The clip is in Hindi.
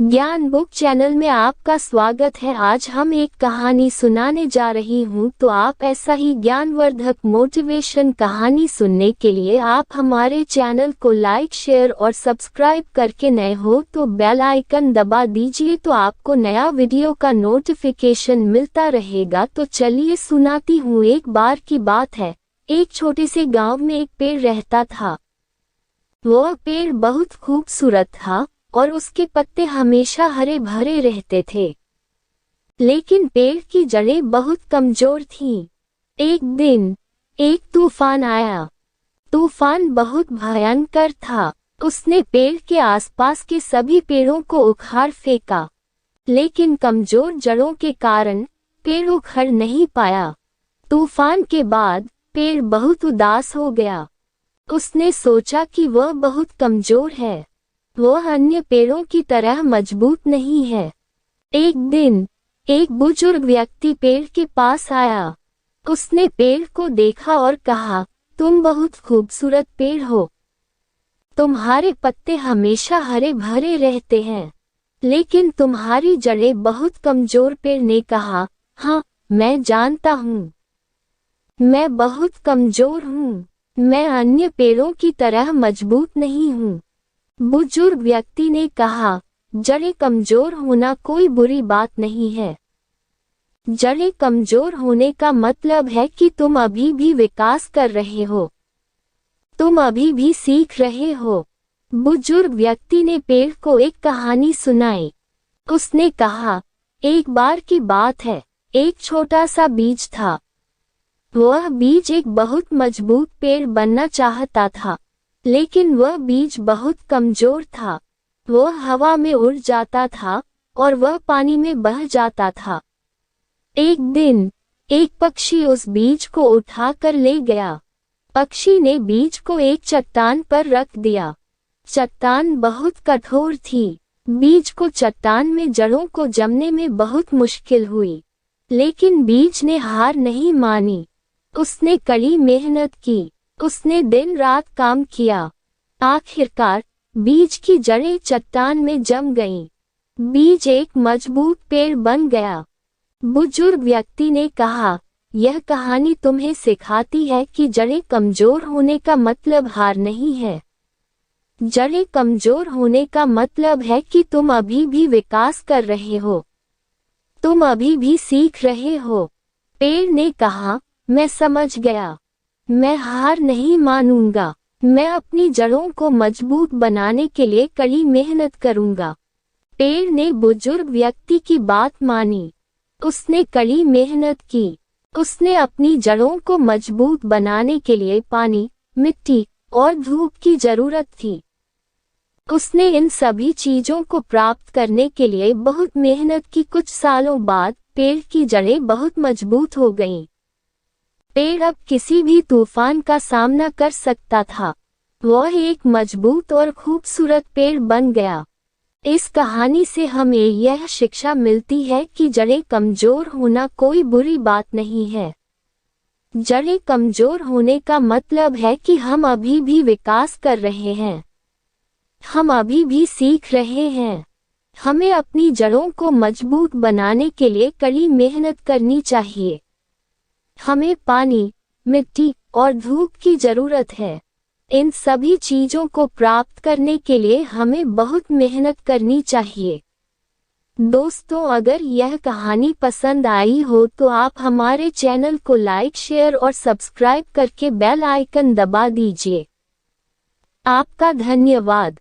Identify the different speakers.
Speaker 1: ज्ञान बुक चैनल में आपका स्वागत है। आज हम एक कहानी सुनाने जा रही हूँ, तो आप ऐसा ही ज्ञानवर्धक मोटिवेशन कहानी सुनने के लिए आप हमारे चैनल को लाइक, शेयर और सब्सक्राइब करके नए हो तो बेल आइकन दबा दीजिए, तो आपको नया वीडियो का नोटिफिकेशन मिलता रहेगा। तो चलिए सुनाती हूँ। एक बार की बात है, एक छोटे से गाँव में एक पेड़ रहता था। वह पेड़ बहुत खूबसूरत था और उसके पत्ते हमेशा हरे भरे रहते थे, लेकिन पेड़ की जड़ें बहुत कमजोर थीं। एक दिन एक तूफान आया। तूफान बहुत भयंकर था। उसने पेड़ के आसपास के सभी पेड़ों को उखाड़ फेंका, लेकिन कमजोर जड़ों के कारण पेड़ उखड़ नहीं पाया। तूफान के बाद पेड़ बहुत उदास हो गया। उसने सोचा कि वह बहुत कमजोर है, वह अन्य पेड़ों की तरह मजबूत नहीं है। एक दिन एक बुजुर्ग व्यक्ति पेड़ के पास आया। उसने पेड़ को देखा और कहा, तुम बहुत खूबसूरत पेड़ हो। तुम्हारे पत्ते हमेशा हरे भरे रहते हैं, लेकिन तुम्हारी जड़ें बहुत कमजोर। पेड़ ने कहा, हाँ, मैं जानता हूँ, मैं बहुत कमजोर हूँ। मैं अन्य पेड़ों की तरह मजबूत नहीं हूँ। बुजुर्ग व्यक्ति ने कहा, जड़ें कमजोर होना कोई बुरी बात नहीं है। जड़ें कमजोर होने का मतलब है कि तुम अभी भी विकास कर रहे हो, तुम अभी भी सीख रहे हो। बुजुर्ग व्यक्ति ने पेड़ को एक कहानी सुनाई। उसने कहा, एक बार की बात है, एक छोटा सा बीज था। वह बीज एक बहुत मजबूत पेड़ बनना चाहता था, लेकिन वह बीज बहुत कमजोर था। वह हवा में उड़ जाता था और वह पानी में बह जाता था। एक दिन एक पक्षी उस बीज को उठाकर ले गया। पक्षी ने बीज को एक चट्टान पर रख दिया। चट्टान बहुत कठोर थी। बीज को चट्टान में जड़ों को जमने में बहुत मुश्किल हुई, लेकिन बीज ने हार नहीं मानी। उसने कड़ी मेहनत की। उसने दिन रात काम किया। आखिरकार बीज की जड़ें चट्टान में जम गईं। बीज एक मजबूत पेड़ बन गया। बुजुर्ग व्यक्ति ने कहा, यह कहानी तुम्हें सिखाती है कि जड़ें कमजोर होने का मतलब हार नहीं है। जड़ें कमजोर होने का मतलब है कि तुम अभी भी विकास कर रहे हो, तुम अभी भी सीख रहे हो। पेड़ ने कहा, मैं समझ गया, मैं हार नहीं मानूंगा। मैं अपनी जड़ों को मजबूत बनाने के लिए कड़ी मेहनत करूंगा। पेड़ ने बुजुर्ग व्यक्ति की बात मानी। उसने कड़ी मेहनत की। उसने अपनी जड़ों को मजबूत बनाने के लिए पानी, मिट्टी और धूप की जरूरत थी। उसने इन सभी चीजों को प्राप्त करने के लिए बहुत मेहनत की। कुछ सालों बाद पेड़ की जड़ें बहुत मजबूत हो गईं। पेड़ अब किसी भी तूफान का सामना कर सकता था। वह एक मजबूत और खूबसूरत पेड़ बन गया। इस कहानी से हमें यह शिक्षा मिलती है कि जड़ें कमजोर होना कोई बुरी बात नहीं है। जड़ें कमजोर होने का मतलब है कि हम अभी भी विकास कर रहे हैं, हम अभी भी सीख रहे हैं। हमें अपनी जड़ों को मजबूत बनाने के लिए कड़ी मेहनत करनी चाहिए। हमें पानी, मिट्टी और धूप की जरूरत है। इन सभी चीजों को प्राप्त करने के लिए हमें बहुत मेहनत करनी चाहिए। दोस्तों, अगर यह कहानी पसंद आई हो तो आप हमारे चैनल को लाइक, शेयर और सब्सक्राइब करके बेल आइकन दबा दीजिए। आपका धन्यवाद।